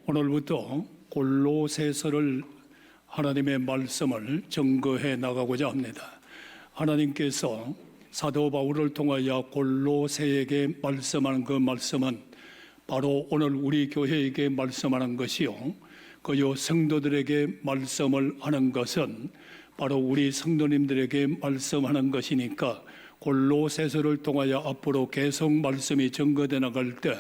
오늘부터 골로새서를 하나님의 말씀을 증거해 나가고자 합니다. 하나님께서 사도 바울을 통하여 골로새에게 말씀하는 그 말씀은 바로 오늘 우리 교회에게 말씀하는 것이요, 그요 성도들에게 말씀을 하는 것은 바로 우리 성도님들에게 말씀하는 것이니까 골로새서를 통하여 앞으로 계속 말씀이 증거되어 나갈 때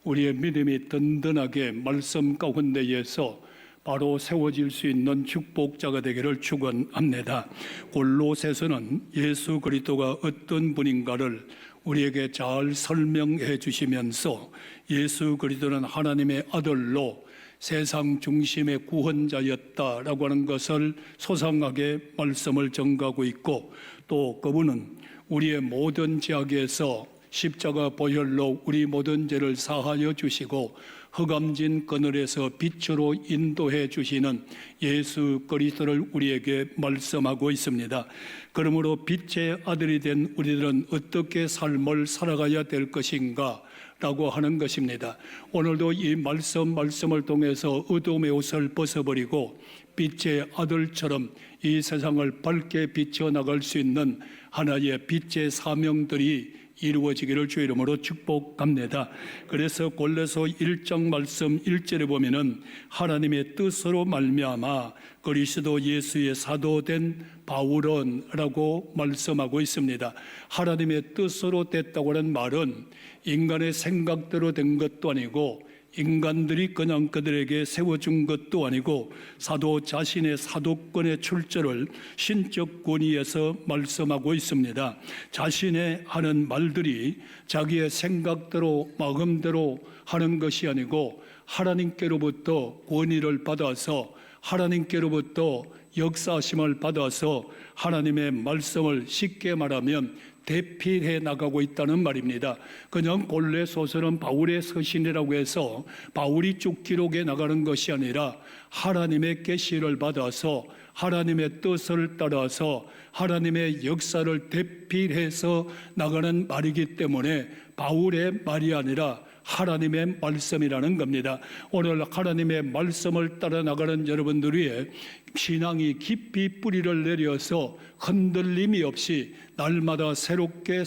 우리의 믿음이 든든하게 말씀 가운데에서 바로 세워질 수 있는 축복자가 되기를 축원합니다. 골로새서는 예수 그리스도가 어떤 분인가를 우리에게 잘 설명해 주시면서 예수 그리스도는 하나님의 아들로 세상 중심의 구원자였다라고 하는 것을 소상하게 말씀을 전가하고 있고, 또 그분은 우리의 모든 죄악에서 십자가 보혈로 우리 모든 죄를 사하여 주시고 흑암진 그늘에서 빛으로 인도해 주시는 예수 그리스도를 우리에게 말씀하고 있습니다. 그러므로 빛의 아들이 된 우리들은 어떻게 삶을 살아가야 될 것인가 라고 하는 것입니다. 오늘도 이 말씀을 통해서 어둠의 옷을 벗어버리고 빛의 아들처럼 이 세상을 밝게 비춰나갈 수 있는 하나의 빛의 사명들이 이루어지기를 주 이름으로 축복합니다. 그래서 골로새 1장 말씀 1절에 보면은 하나님의 뜻으로 말미암아 그리스도 예수의 사도된 바울은 라고 말씀하고 있습니다. 하나님의 뜻으로 됐다고 하는 말은 인간의 생각대로 된 것도 아니고 인간들이 그냥 그들에게 세워준 것도 아니고 사도 자신의 사도권의 출처를 신적 권위에서 말씀하고 있습니다. 자신의 하는 말들이 자기의 생각대로 마음대로 하는 것이 아니고 하나님께로부터 권위를 받아서 하나님께로부터 역사하심을 받아서 하나님의 말씀을 쉽게 말하면 대피해 나가고 있다는 말입니다. 그냥 골로새서는 바울의 서신이라고 해서 바울이 쭉 기록해 나가는 것이 아니라 하나님의 계시를 받아서 하나님의 뜻을 따라서 하나님의 역사를 대피해서 나가는 말이기 때문에 바울의 말이 아니라 하나님의 말씀이라는 겁니다. 오늘 하나님의 말씀을 따라 나가는 여러분들의 신앙이 깊이 뿌리를 내려서 흔들림이 없이 날마다 새롭게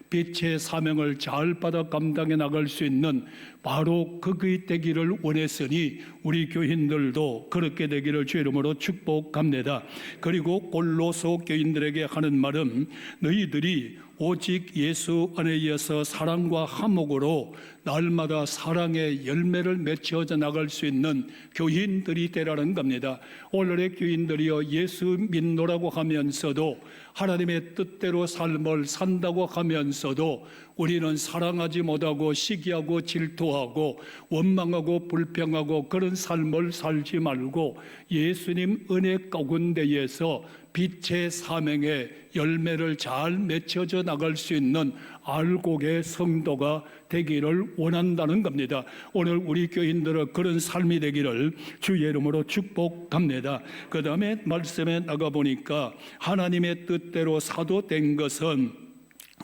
빛의 사명을 잘 받아 감당해 나갈 수 있는 바로 그게 되기를 원했으니 우리 교인들도 그렇게 되기를 주 이름으로 축복합니다. 그리고 골로새 교인들에게 하는 말은 너희들이 오직 예수 안에서 사랑과 화목으로 날마다 사랑의 열매를 맺혀 나갈 수 있는 교인들이 되라는 겁니다. 오늘의 교인들이여 예수 믿노라고 하면서도 하나님의 뜻대로 삶을 산다고 하면서도 우리는 사랑하지 못하고 시기하고 질투하고 원망하고 불평하고 그런 삶을 살지 말고 예수님 은혜 가운데에서 빛의 사명의 열매를 잘 맺혀져 나갈 수 있는 알곡의 성도가 되기를 원한다는 겁니다. 오늘 우리 교인들은 그런 삶이 되기를 주의 이름으로 축복합니다. 그 다음에 말씀에 나가보니까 하나님의 뜻대로 사도된 것은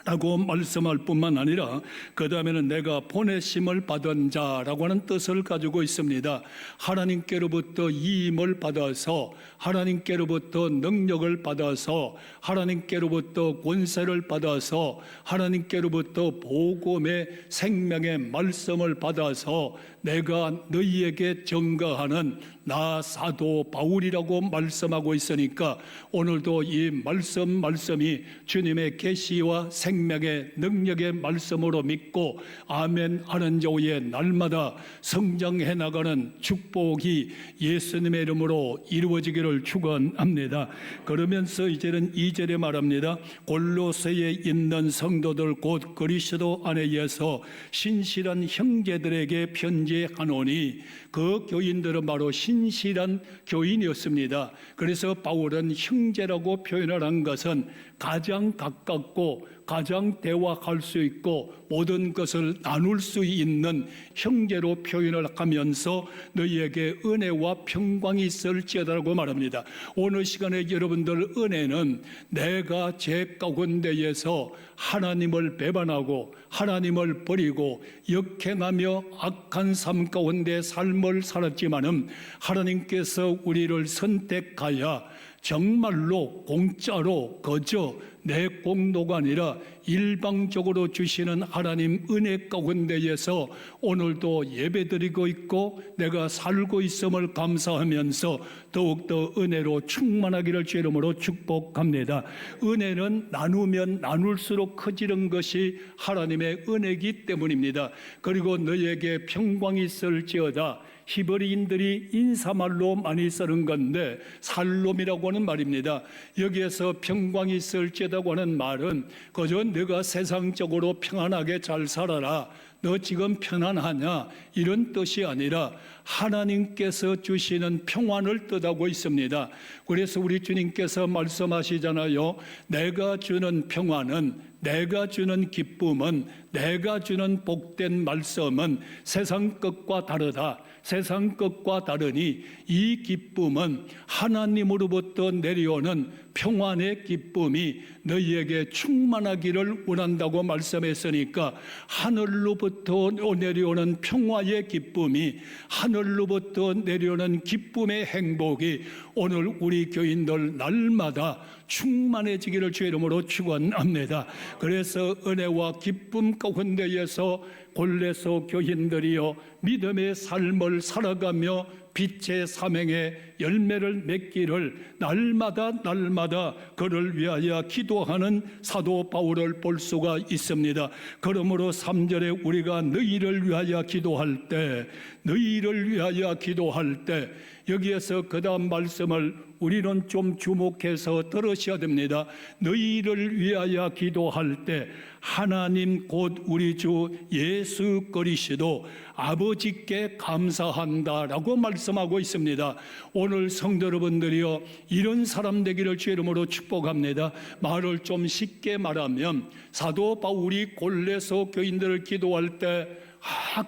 라고 말씀할 뿐만 아니라 그 다음에는 내가 보내심을 받은 자라고 하는 뜻을 가지고 있습니다. 하나님께로부터 이임을 받아서 하나님께로부터 능력을 받아서 하나님께로부터 권세를 받아서 하나님께로부터 복음의 생명의 말씀을 받아서 내가 너희에게 증거하는 나 사도 바울이라고 말씀하고 있으니까 오늘도 이 말씀이 주님의 계시와 생명의 능력의 말씀으로 믿고 아멘 하는 자의 날마다 성장해 나가는 축복이 예수님의 이름으로 이루어지기를 축원합니다. 그러면서 이제는 2절에 말합니다. 골로새에 있는 성도들 곧 그리스도 안에서 신실한 형제들에게 편지하노니 그 교인들은 바로 신실한 교인이었습니다. 그래서 바울은 형제라고 표현을 한 것은 가장 가깝고 가장 대화할 수 있고 모든 것을 나눌 수 있는 형제로 표현을 하면서 너희에게 은혜와 평강이 있을지어다라고 말합니다. 오늘 시간에 여러분들 은혜는 내가 죄 가운데에서 하나님을 배반하고 하나님을 버리고 역행하며 악한 삶 가운데 삶을 살았지만은 하나님께서 우리를 선택하여 정말로 공짜로 거저 내 공로가 아니라 일방적으로 주시는 하나님 은혜 가운데에서 오늘도 예배드리고 있고 내가 살고 있음을 감사하면서 더욱더 은혜로 충만하기를 주 이름으로 축복합니다. 은혜는 나누면 나눌수록 커지는 것이 하나님의 은혜이기 때문입니다. 그리고 너희에게 평강이 있을지어다. 히브리인들이 인사말로 많이 쓰는 건데 살롬이라고 하는 말입니다. 여기에서 평강이 있을지어다고 하는 말은 그저 너가 세상적으로 평안하게 잘 살아라, 너 지금 편안하냐, 이런 뜻이 아니라 하나님께서 주시는 평안을 뜻하고 있습니다. 그래서 우리 주님께서 말씀하시잖아요. 내가 주는 평안은, 내가 주는 기쁨은, 내가 주는 복된 말씀은 세상 것과 다르다. 세상 것과 다르니 이 기쁨은 하나님으로부터 내려오는 평안의 기쁨이 너희에게 충만하기를 원한다고 말씀했으니까 하늘로부터 내려오는 평화의 기쁨이, 하늘로부터 내려오는 기쁨의 행복이 오늘 우리 교인들 날마다 충만해지기를 주의 이름으로 축원합니다. 그래서 은혜와 기쁨 가운데에서 골레소 교인들이여 믿음의 삶을 살아가며 빛의 사명의 열매를 맺기를 날마다 그를 위하여 기도하는 사도 바울을 볼 수가 있습니다. 그러므로 3절에 우리가 너희를 위하여 기도할 때, 너희를 위하여 기도할 때, 여기에서 그 다음 말씀을 우리는 좀 주목해서 들으셔야 됩니다. 너희를 위하여 기도할 때 하나님 곧 우리 주 예수 그리스도 아버지께 감사한다라고 말씀하고 있습니다. 오늘 성도 여러분들이여, 이런 사람 되기를 주의 이름으로 축복합니다. 말을 좀 쉽게 말하면 사도 바울이 골레소 교인들을 기도할 때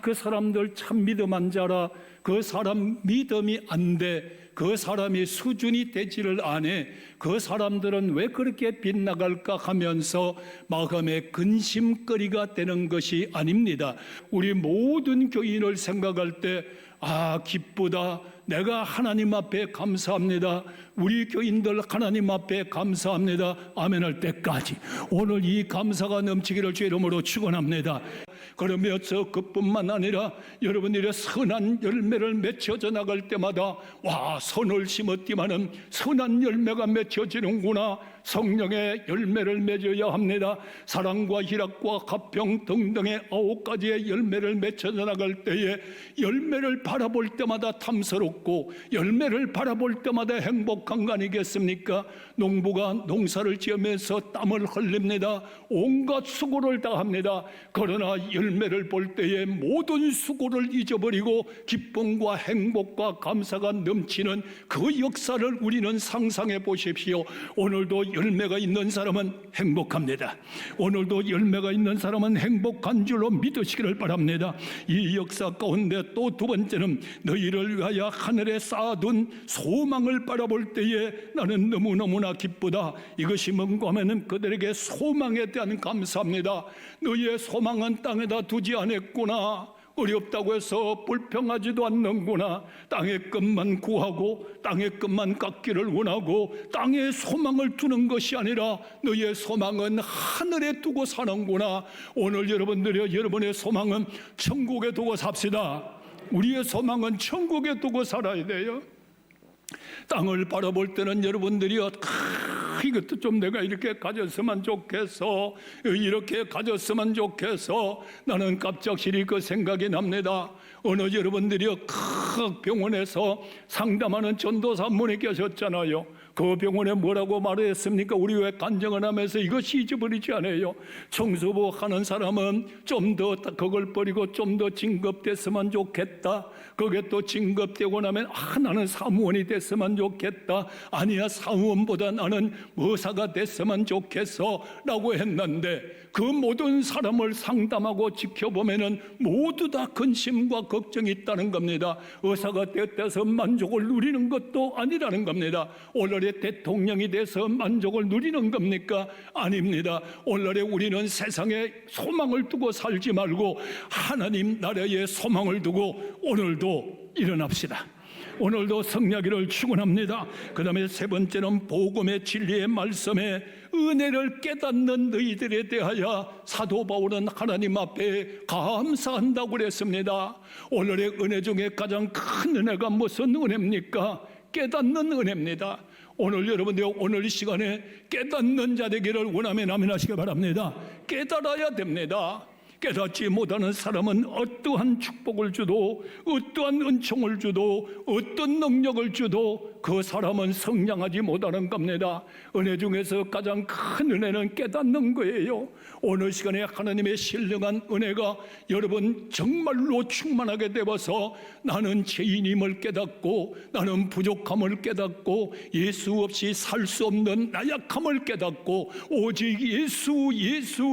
그 사람들 참 믿음 안 자라, 그 사람 믿음이 안 돼, 그 사람이 수준이 되지를 않아, 그 사람들은 왜 그렇게 빗나갈까 하면서 마음의 근심거리가 되는 것이 아닙니다. 우리 모든 교인을 생각할 때 기쁘다, 내가 하나님 앞에 감사합니다, 우리 교인들 하나님 앞에 감사합니다, 아멘 할 때까지 오늘 이 감사가 넘치기를 주의 이름으로 축원합니다. 그러면서 그뿐만 아니라 여러분들의 선한 열매를 맺혀져 나갈 때마다 선을 심었지만은 선한 열매가 맺혀지는구나, 성령의 열매를 맺어야 합니다. 사랑과 희락과 화평 등등의 9가지의 열매를 맺혀져 나갈 때에 열매를 바라볼 때마다 탐스럽고 열매를 바라볼 때마다 행복한 거 아니겠습니까? 농부가 농사를 지으면서 땀을 흘립니다. 온갖 수고를 다합니다. 그러나 열매를 볼 때에 모든 수고를 잊어버리고 기쁨과 행복과 감사가 넘치는 그 역사를 우리는 상상해 보십시오. 오늘도 열매가 있는 사람은 행복합니다. 오늘도 열매가 있는 사람은 행복한 줄로 믿으시기를 바랍니다. 이 역사 가운데 또 두 번째는 너희를 위하여 하늘에 쌓아둔 소망을 바라볼 때에 나는 너무너무나 기쁘다. 이것이 뭔가 하면은 그들에게 소망에 대한 감사합니다. 너희의 소망은 땅에다 두지 않았구나, 어렵다고 해서 불평하지도 않는구나, 땅의 것만 구하고 땅의 것만 갖기를 원하고 땅에 소망을 두는 것이 아니라 너희의 소망은 하늘에 두고 사는구나. 오늘 여러분의 소망은 천국에 두고 삽시다. 우리의 소망은 천국에 두고 살아야 돼요. 땅을 바라볼 때는 여러분들이요, 이것도 좀 내가 이렇게 가졌으면 좋겠어, 이렇게 가졌으면 좋겠어, 나는 갑작스레 그 생각이 납니다. 어느 여러분들이요, 큰 병원에서 상담하는 전도사 분이 계셨잖아요. 그 병원에 뭐라고 말했습니까? 우리 왜 간증을 하면서 이것이 잊어버리지 않아요? 청소부 하는 사람은 좀 더 그걸 버리고 좀 더 진급됐으면 좋겠다. 그게 또 진급되고 나면 나는 사무원이 됐으면 좋겠다. 아니야, 사무원보다 나는 의사가 됐으면 좋겠어 라고 했는데, 그 모든 사람을 상담하고 지켜보면은 모두 다 근심과 걱정이 있다는 겁니다. 의사가 됐다서 만족을 누리는 것도 아니라는 겁니다. 오늘의 대통령이 돼서 만족을 누리는 겁니까? 아닙니다. 오늘의 우리는 세상에 소망을 두고 살지 말고 하나님 나라에 소망을 두고 오늘도 일어납시다. 오늘도 성령기를 축원합니다. 그 다음에 세 번째는 복음의 진리의 말씀에 은혜를 깨닫는 너희들에 대하여 사도 바울은 하나님 앞에 감사한다고 그랬습니다. 오늘의 은혜 중에 가장 큰 은혜가 무슨 은혜입니까? 깨닫는 은혜입니다. 오늘 여러분들 오늘 이 시간에 깨닫는 자 되기를 원하면 아멘 하시기 바랍니다. 깨달아야 됩니다. 깨닫지 못하는 사람은 어떠한 축복을 주도 어떠한 은총을 주도 어떤 능력을 주도 그 사람은 성장하지 못하는 겁니다. 은혜 중에서 가장 큰 은혜는 깨닫는 거예요. 오늘 시간에 하나님의 신령한 은혜가 여러분 정말로 충만하게 되어서 나는 죄인임을 깨닫고 나는 부족함을 깨닫고 예수 없이 살 수 없는 나약함을 깨닫고 오직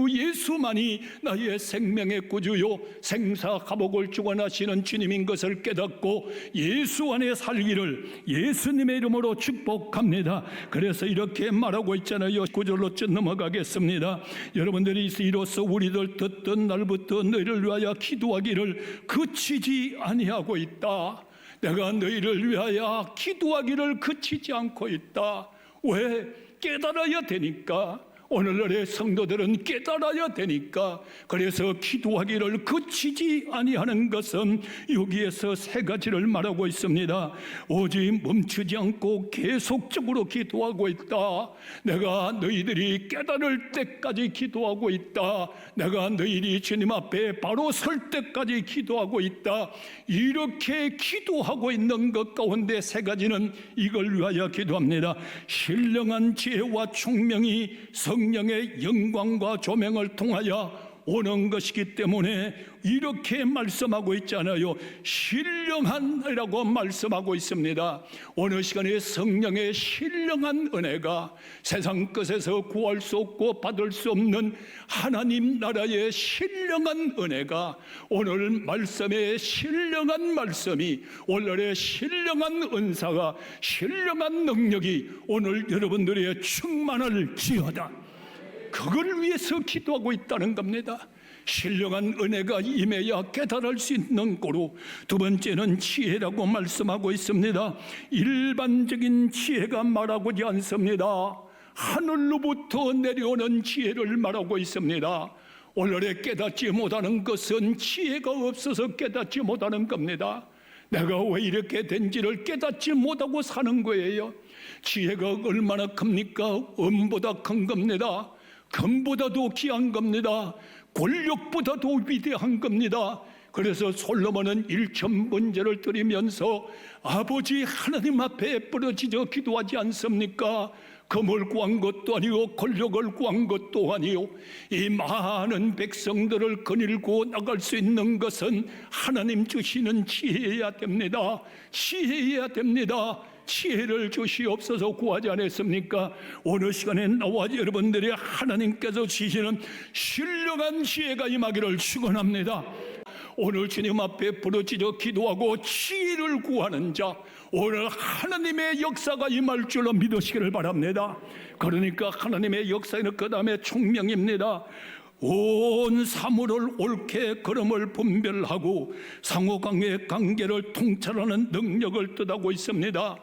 예수만이 나의 생명의 구주요 생사화복을 주관하시는 주님인 것을 깨닫고 예수 안에 살기를 예수님의 이름으로 축복합니다. 그래서 이렇게 말하고 있잖아요. 9절로 쭉 넘어가겠습니다. 여러분들이 이로써 우리들 듣던 날부터 너희를 위하여 기도하기를 그치지 아니하고 있다. 내가 너희를 위하여 기도하기를 그치지 않고 있다. 왜? 깨달아야 되니까. 오늘날의 성도들은 깨달아야 되니까. 그래서 기도하기를 그치지 아니하는 것은 여기에서 세 가지를 말하고 있습니다. 오직 멈추지 않고 계속적으로 기도하고 있다. 내가 너희들이 깨달을 때까지 기도하고 있다. 내가 너희들이 주님 앞에 바로 설 때까지 기도하고 있다. 이렇게 기도하고 있는 것 가운데 세 가지는 이걸 위하여 기도합니다. 신령한 지혜와 총명이 성령의 영광과 조명을 통하여 오는 것이기 때문에 이렇게 말씀하고 있잖아요. 신령한이라고 말씀하고 있습니다. 오늘 시간에 성령의 신령한 은혜가 세상 끝에서 구할 수 없고 받을 수 없는 하나님 나라의 신령한 은혜가 오늘 말씀의 신령한 말씀이 오늘의 신령한 은사가 신령한 능력이 오늘 여러분들의 충만을 지어다. 그걸 위해서 기도하고 있다는 겁니다. 신령한 은혜가 임해야 깨달을 수 있는 거로. 두 번째는 지혜라고 말씀하고 있습니다. 일반적인 지혜가 말하고지 않습니다. 하늘로부터 내려오는 지혜를 말하고 있습니다. 오늘에 깨닫지 못하는 것은 지혜가 없어서 깨닫지 못하는 겁니다. 내가 왜 이렇게 된지를 깨닫지 못하고 사는 거예요. 지혜가 얼마나 큽니까? 은보다 큰 겁니다. 금보다도 귀한 겁니다. 권력보다도 위대한 겁니다. 그래서 솔로몬은 1000번제를 드리면서 아버지 하나님 앞에 부르짖어 기도하지 않습니까? 금을 구한 것도 아니요 권력을 구한 것도 아니요 이 많은 백성들을 거닐고 나갈 수 있는 것은 하나님 주시는 지혜여야 됩니다. 지혜여야 됩니다. 지혜를 주시옵소서 구하지 않았습니까? 오늘 시간에 나와 여러분들이 하나님께서 주시는 신령한 지혜가 임하기를 축원합니다. 오늘 주님 앞에 부르짖어 기도하고 지혜를 구하는 자, 오늘 하나님의 역사가 임할 줄로 믿으시기를 바랍니다. 그러니까 하나님의 역사는 그 다음에 총명입니다. 온 사물을 옳게 걸음을 분별하고 상호간의 관계를 통찰하는 능력을 뜻하고 있습니다.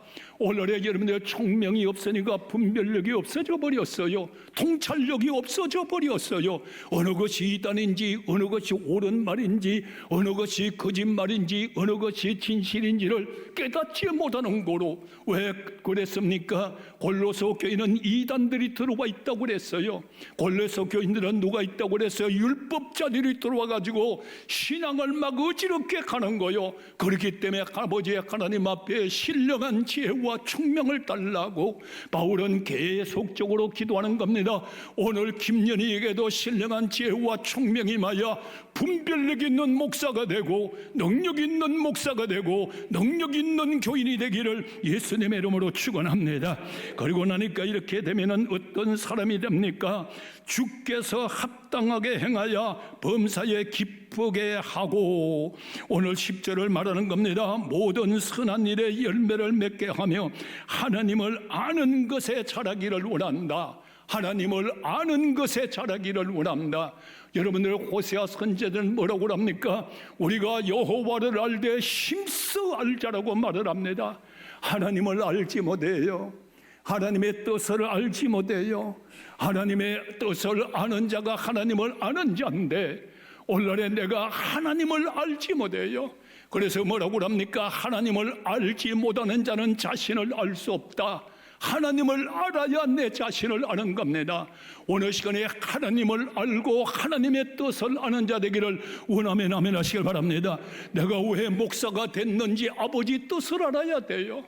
오늘의 여러분들의 총명이 없으니까 분별력이 없어져 버렸어요. 통찰력이 없어져 버렸어요. 어느 것이 이단인지 어느 것이 옳은 말인지 어느 것이 거짓말인지 어느 것이 진실인지를 깨닫지 못하는 거로. 왜 그랬습니까? 골로새 교회는 이단들이 들어와 있다고 그랬어요. 골로새 교인들은 누가 있다고 된다고 그래서 율법자들이 들어와가지고 신앙을 막 어지럽게 가는 거요. 그렇기 때문에 아버지의 하나님 앞에 신령한 지혜와 총명을 달라고 바울은 계속적으로 기도하는 겁니다. 오늘 김연희에게도 신령한 지혜와 총명이 임하여 분별력 있는 목사가 되고 능력 있는 목사가 되고 능력 있는 교인이 되기를 예수님의 이름으로 축원합니다. 그리고 나니까 이렇게 되면은 어떤 사람이 됩니까? 주께서 합당하게 행하여 범사에 기쁘게 하고, 오늘 10절을 말하는 겁니다. 모든 선한 일에 열매를 맺게 하며 하나님을 아는 것에 자라기를 원한다. 하나님을 아는 것에 자라기를 원합니다. 여러분들 호세아 선지자들은 뭐라고 합니까? 우리가 여호와를 알되 힘써 알자라고 말을 합니다. 하나님을 알지 못해요. 하나님의 뜻을 알지 못해요. 하나님의 뜻을 아는 자가 하나님을 아는 자인데 오늘날에 내가 하나님을 알지 못해요. 그래서 뭐라고 합니까? 하나님을 알지 못하는 자는 자신을 알 수 없다. 하나님을 알아야 내 자신을 아는 겁니다. 오늘 시간에 하나님을 알고 하나님의 뜻을 아는 자 되기를 원하면 아멘 하시길 바랍니다. 내가 왜 목사가 됐는지 아버지 뜻을 알아야 돼요.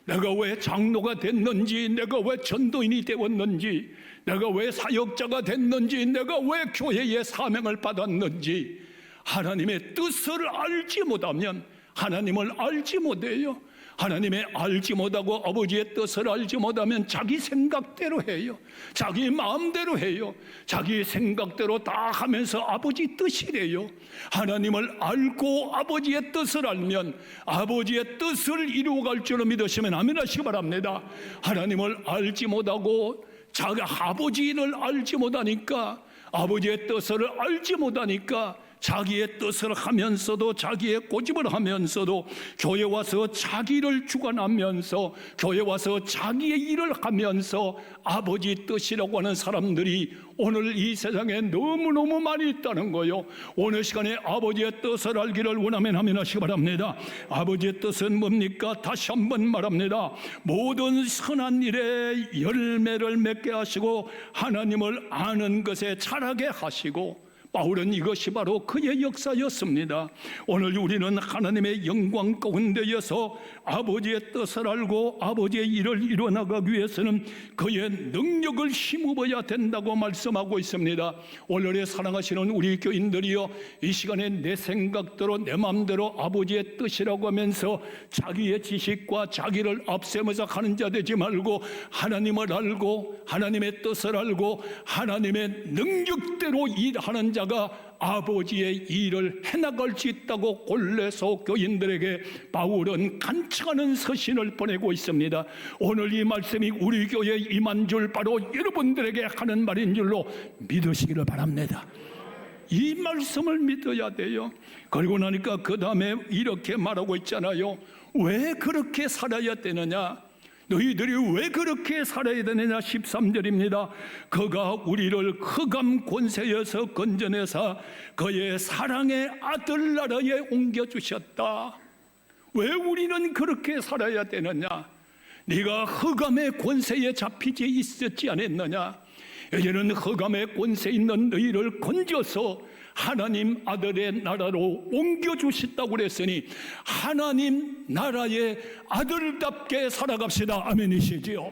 내가 왜 장로가 됐는지, 내가 왜 전도인이 되었는지, 내가 왜 사역자가 됐는지, 내가 왜 교회의 사명을 받았는지, 하나님의 뜻을 알지 못하면 하나님을 알지 못해요. 하나님의 알지 못하고 아버지의 뜻을 알지 못하면 자기 생각대로 해요. 자기 마음대로 해요. 자기 생각대로 다 하면서 아버지 뜻이래요. 하나님을 알고 아버지의 뜻을 알면 아버지의 뜻을 이루어갈 줄로 믿으시면 아멘 하시기 바랍니다. 하나님을 알지 못하고 자기 아버지를 알지 못하니까, 아버지의 뜻을 알지 못하니까 자기의 뜻을 하면서도 자기의 고집을 하면서도 교회 와서 자기를 주관하면서 교회 와서 자기의 일을 하면서 아버지 뜻이라고 하는 사람들이 오늘 이 세상에 너무너무 많이 있다는 거요. 오늘 시간에 아버지의 뜻을 알기를 원하면 하면 하시기 바랍니다. 아버지의 뜻은 뭡니까? 다시 한번 말합니다. 모든 선한 일에 열매를 맺게 하시고 하나님을 아는 것에 자라게 하시고, 바울은 이것이 바로 그의 역사였습니다. 오늘 우리는 하나님의 영광 가운데여서 아버지의 뜻을 알고 아버지의 일을 이뤄나가기 위해서는 그의 능력을 힘입어야 된다고 말씀하고 있습니다. 오늘의 사랑하시는 우리 교인들이여, 이 시간에 내 생각대로 내 마음대로 아버지의 뜻이라고 하면서 자기의 지식과 자기를 앞세워서 하는 자 되지 말고 하나님을 알고 하나님의 뜻을 알고 하나님의 능력대로 일하는 자 가 아버지의 일을 해나갈 수 있다고 골로새 교인들에게 바울은 간청하는 서신을 보내고 있습니다. 오늘 이 말씀이 우리 교회에 임한 줄 바로 여러분들에게 하는 말인 줄로 믿으시기를 바랍니다. 이 말씀을 믿어야 돼요. 그리고 나니까 그 다음에 이렇게 말하고 있잖아요. 왜 그렇게 살아야 되느냐? 너희들이 왜 그렇게 살아야 되느냐? 13절입니다. 그가 우리를 흑암 권세에서 건져내사 그의 사랑의 아들 나라에 옮겨주셨다. 왜 우리는 그렇게 살아야 되느냐? 네가 흑암의 권세에 잡히지 있었지 않았느냐? 이제는 흑암의 권세 있는 너희를 건져서 하나님 아들의 나라로 옮겨주셨다고 그랬으니 하나님 나라의 아들답게 살아갑시다. 아멘이시지요?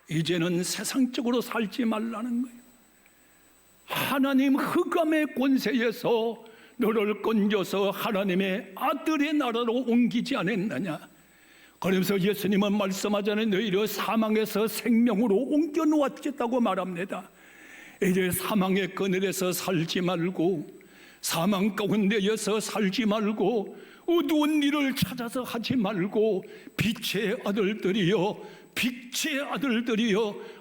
이제는 세상적으로 살지 말라는 거예요. 하나님 흑암의 권세에서 너를 건져서 하나님의 아들의 나라로 옮기지 않았느냐? 그러면서 예수님은 말씀하잖아요. 너희를 사망에서 생명으로 옮겨 놓았겠다고 말합니다. 이제 사망의 그늘에서 살지 말고 사망 가운데에서 살지 말고 어두운 일을 찾아서 하지 말고 빛의 아들들이여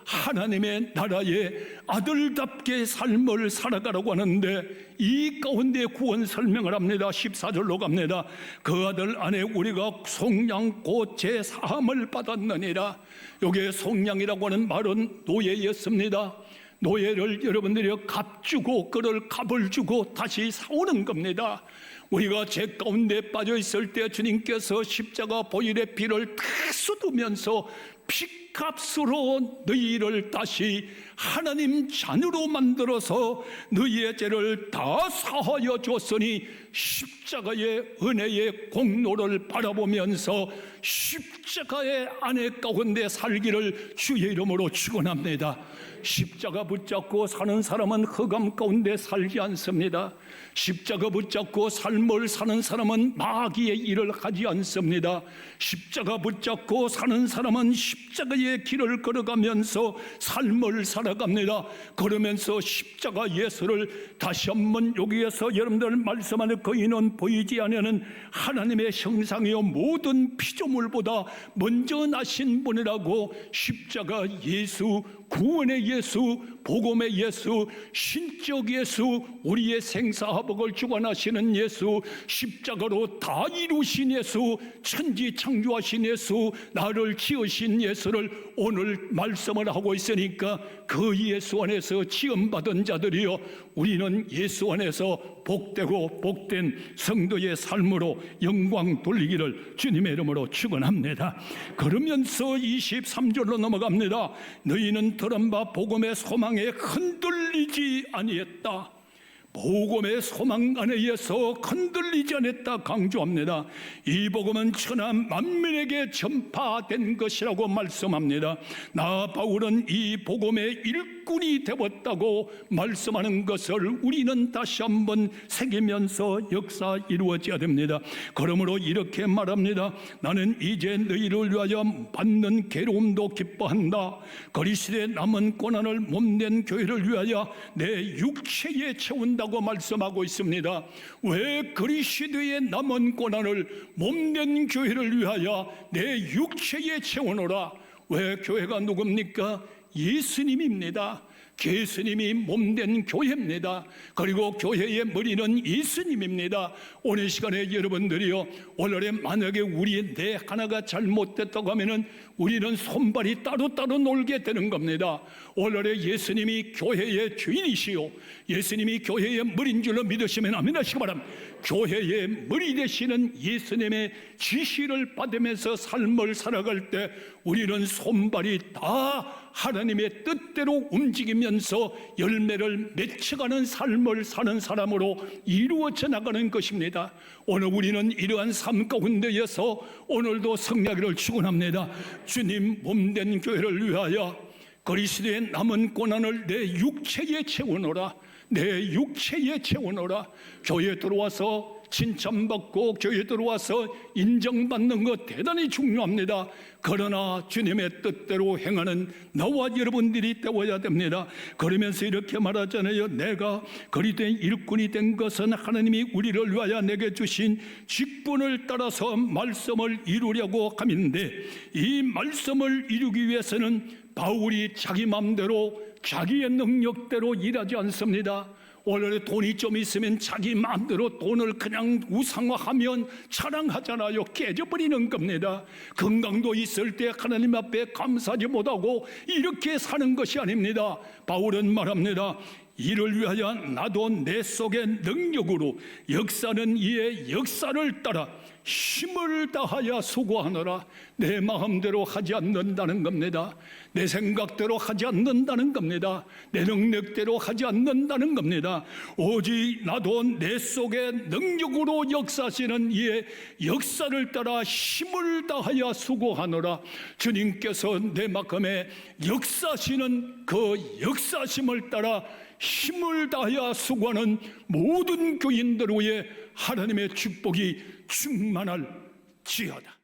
하나님의 나라의 아들답게 삶을 살아가라고 하는데, 이 가운데 구원 설명을 합니다. 14절로 갑니다. 그 아들 안에 우리가 속량 곧 제사함을 받았느니라. 여기에 속량이라고 하는 말은 노예였습니다. 노예를 여러분들이 값 주고 그를 값을 주고 다시 사오는 겁니다. 우리가 죄 가운데 빠져 있을 때 주님께서 십자가 보혈의 피를 다 쏟으면서 피 집값으로 너희를 다시 하나님 자녀로 만들어서 너희의 죄를 다 사하여 줬으니 십자가의 은혜의 공로를 바라보면서 십자가의 안에 가운데 살기를 주의 이름으로 축원합니다. 십자가 붙잡고 사는 사람은 흑암 가운데 살지 않습니다. 십자가 붙잡고 삶을 사는 사람은 마귀의 일을 하지 않습니다. 십자가 붙잡고 사는 사람은 십자가의 길을 걸어가면서 삶을 살아갑니다. 그러면서 십자가 예수를 다시 한번 여기에서 여러분들 말씀하는 거인은 보이지 않는 하나님의 형상이요 모든 피조물보다 먼저 나신 분이라고 십자가 예수, 구원의 예수, 복음의 예수, 신적 예수, 우리의 생사화복을 주관하시는 예수, 십자가로 다 이루신 예수, 천지 창조하신 예수, 나를 지으신 예수를 오늘 말씀을 하고 있으니까 그 예수 안에서 지음받은 자들이여 우리는 예수 안에서 복되고 복된 성도의 삶으로 영광 돌리기를 주님의 이름으로 축원합니다. 그러면서 23절로 넘어갑니다. 너희는 들은 바 복음의 소망에 흔들리지 아니했다. 복음의 소망 안에서 흔들리지 않았다 강조합니다. 이 복음은 천하 만민에게 전파된 것이라고 말씀합니다. 나 바울은 이 복음의 일꾼이 되었다고 말씀하는 것을 우리는 다시 한번 새기면서 역사 이루어져야 됩니다. 그러므로 이렇게 말합니다. 나는 이제 너희를 위하여 받는 괴로움도 기뻐한다. 그리스도의 남은 고난을 몸된 교회를 위하여 내 육체에 채운다 다고 말씀하고 있습니다. 왜 그리스도의 남은 고난을 몸된 교회를 위하여 내 육체에 채워놓으라. 왜 교회가 누굽니까? 예수님입니다. 예수님이 몸된 교회입니다. 그리고 교회의 머리는 예수님입니다. 오늘 시간에 여러분들이요, 오늘에 만약에 우리 내 하나가 잘못됐다고 하면은 우리는 손발이 따로따로 놀게 되는 겁니다. 오늘에 예수님이 교회의 주인이시요, 예수님이 교회의 머리인 줄로 믿으시면 아멘 하시기 바랍니다. 교회의 머리 되시는 예수님의 지시를 받으면서 삶을 살아갈 때 우리는 손발이 다 하나님의 뜻대로 움직이면서 열매를 맺혀가는 삶을 사는 사람으로 이루어져 나가는 것입니다. 오늘 우리는 이러한 삶 가운데에서 오늘도 승리하기를 축원합니다. 주님 몸된 교회를 위하여 그리스도의 남은 고난을 내 육체에 채워놓으라. 내 육체에 채워놓으라. 교회에 들어와서 칭찬받고 교회에 들어와서 인정받는 것 대단히 중요합니다. 그러나 주님의 뜻대로 행하는 나와 여러분들이 되어야 됩니다. 그러면서 이렇게 말하잖아요. 내가 그리스도의 일꾼이 된 것은 하나님이 우리를 위하여 내게 주신 직분을 따라서 말씀을 이루려고 함인데, 이 말씀을 이루기 위해서는 바울이 자기 마음대로 자기의 능력대로 일하지 않습니다. 오늘 돈이 좀 있으면 자기 마음대로 돈을 그냥 우상화하면 자랑하잖아요. 깨져버리는 겁니다. 건강도 있을 때 하나님 앞에 감사하지 못하고 이렇게 사는 것이 아닙니다. 바울은 말합니다. 이를 위하여 나도 내 속의 능력으로 역사는 이의 역사를 따라 힘을 다하여 수고하노라. 내 마음대로 하지 않는다는 겁니다. 내 생각대로 하지 않는다는 겁니다. 내 능력대로 하지 않는다는 겁니다. 오직 나도 내 속의 능력으로 역사하시는 이의 역사를 따라 힘을 다하여 수고하노라. 주님께서 내 마음에 역사하시는 그 역사심을 따라 힘을 다하여 수고하는 모든 교인들 위에 하나님의 축복이 충만할지어다.